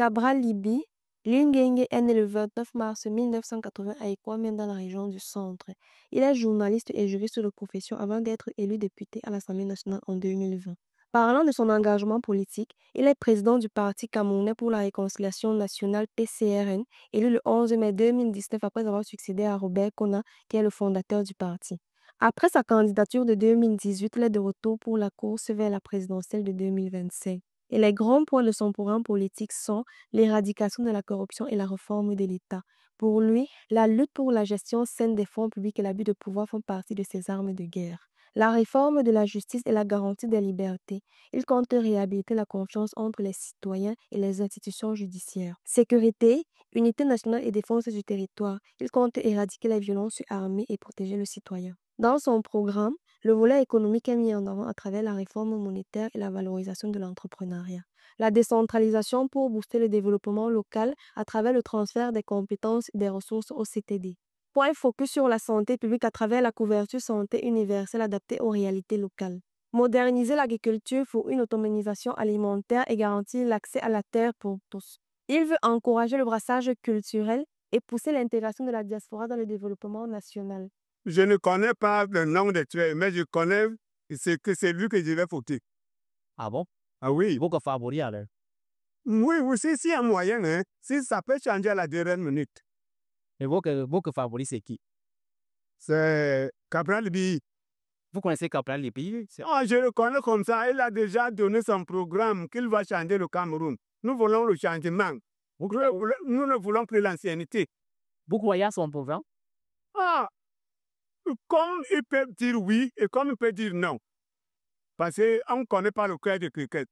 Cabral Libi, Lingenge est né le 29 mars 1980 à Ekwamien dans la région du Centre. Il est journaliste et juriste de profession avant d'être élu député à l'Assemblée nationale en 2020. Parlant de son engagement politique, il est président du Parti camerounais pour la réconciliation nationale PCRN, élu le 11 mai 2019 après avoir succédé à Robert Kona, qui est le fondateur du parti. Après sa candidature de 2018, il est de retour pour la course vers la présidentielle de 2025. Et les grands points de son programme politique sont l'éradication de la corruption et la réforme de l'État. Pour lui, la lutte pour la gestion saine des fonds publics et l'abus de pouvoir font partie de ses armes de guerre. La réforme de la justice et la garantie des libertés. Il compte réhabiliter la confiance entre les citoyens et les institutions judiciaires. Sécurité, unité nationale et défense du territoire. Il compte éradiquer les violences armées et protéger le citoyen. Dans son programme, le volet économique est mis en avant à travers la réforme monétaire et la valorisation de l'entrepreneuriat. La décentralisation pour booster le développement local à travers le transfert des compétences et des ressources au CTD. Point focus sur la santé publique à travers la couverture santé universelle adaptée aux réalités locales. Moderniser l'agriculture pour une autonomisation alimentaire et garantir l'accès à la terre pour tous. Il veut encourager le brassage culturel et pousser l'intégration de la diaspora dans le développement national. Je ne connais pas le nom de tueur, mais je connais que c'est lui que je vais voter. Ah bon? Ah oui. Beaucoup favori alors. Oui, si y a moyen, hein, si ça peut changer à la dernière minute. Et beaucoup favori, c'est qui? C'est Cabral Libi. Vous connaissez Cabral Libi? Ah, je le connais comme ça. Il a déjà donné son programme qu'il va changer le Cameroun. Nous voulons le changement. Nous ne voulons plus l'ancienneté. Vous croyez à son programme? Ah, comme il peut dire oui et comme il peut dire non. Parce qu'on ne connaît pas le cœur de quelqu'un.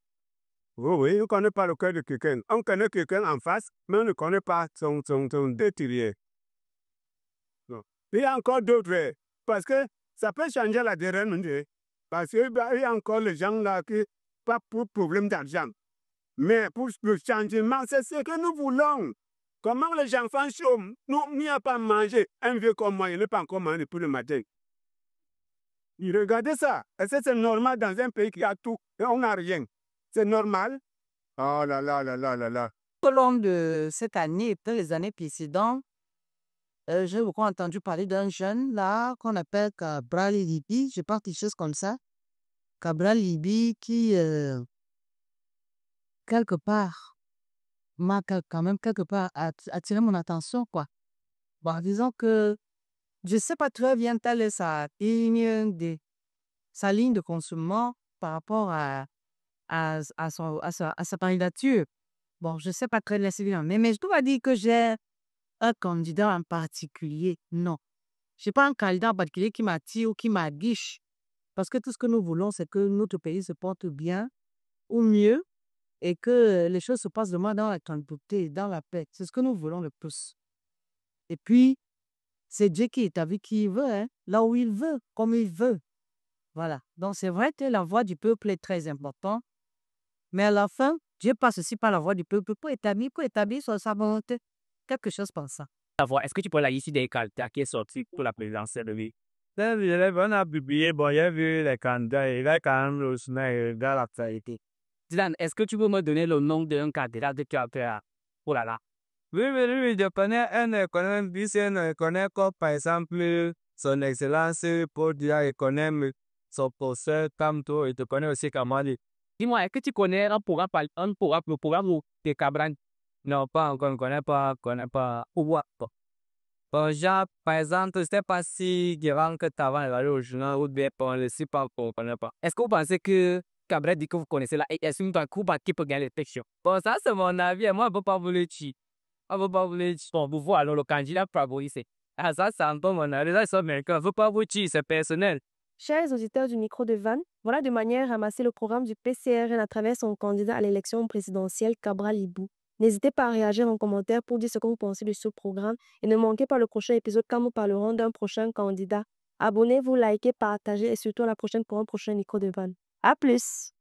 Oui, on ne connaît pas le cœur de quelqu'un. On connaît quelqu'un en face, mais on ne connaît pas son détirier. Il y a encore d'autres, parce que ça peut changer la dernière minute. Parce qu'il y a encore les gens là qui pas pour problème d'argent. Mais pour le changement, c'est ce que nous voulons. Comment les enfants chôment? Nous, il n'y a pas mangé. Un vieux comme moi, il n'est pas encore mangé depuis le matin. Regardez ça. Est-ce que c'est normal dans un pays qui a tout et on n'a rien? C'est normal? Oh là là là là là là. Au long de cette année et dans les années précédentes, j'ai beaucoup entendu parler d'un jeune là qu'on appelle Cabral Libi, je pense quelque chose comme ça. Cabral Libi qui, quelque part, m'a quand même quelque part attiré mon attention, quoi. Bon, disons que je ne sais pas très bien telle est sa ligne de consommation par rapport à sa candidature. Bon, je ne sais pas très bien, mais je dois dire que j'ai un candidat en particulier. Non. Je n'ai pas un candidat en particulier qui m'attire ou qui m'aguiche. Parce que tout ce que nous voulons, c'est que notre pays se porte bien ou mieux et que les choses se passent vraiment dans la tranquillité, dans la paix. C'est ce que nous voulons le plus. Et puis, c'est Dieu qui est avec qui il veut, hein, là où il veut, comme il veut. Voilà. Donc, c'est vrai que la voix du peuple est très importante. Mais à la fin, Dieu passe aussi par la voix du peuple pour établir sa volonté. Quelque chose comme ça. Est-ce que tu peux la liste des candidats qui est sorti pour la présidentielle de lui? On a publié, bon, il y a vu les candidats, il a quand même le dans l'actualité. Dylan, est-ce que tu peux me donner le nom d'un candidat que tu as fait à... Oh là là. Oui, je connais je connais comme par exemple son excellence Paul Dia, je connais son professeur Kamto, et je connais aussi Kamali. Dis-moi, est-ce que tu connais le programme de Cabral? Non, pas encore, je connais pas. Bon, genre, par exemple, je ne sais pas si durant que tu avais regardé au journal ou bien pour le site, je ne connais pas. Est-ce que vous pensez que Cabral dit que vous connaissez là, et est-ce que coup qui peut gagner l'élection? Bon, ça c'est mon avis, et moi je ne veux pas vous le dire. Bon, vous voyez alors le candidat favorisé. Ah, ça c'est un peu mon avis, ça c'est américain, je ne veux pas vous dire, c'est personnel. Chers auditeurs du micro de Van, voilà de manière à ramasser le programme du PCRN à travers son candidat à l'élection présidentielle, Cabral Libou. N'hésitez pas à réagir en commentaire pour dire ce que vous pensez de ce programme et ne manquez pas le prochain épisode quand nous parlerons d'un prochain candidat. Abonnez-vous, likez, partagez et surtout à la prochaine pour un prochain micro de Van. À plus!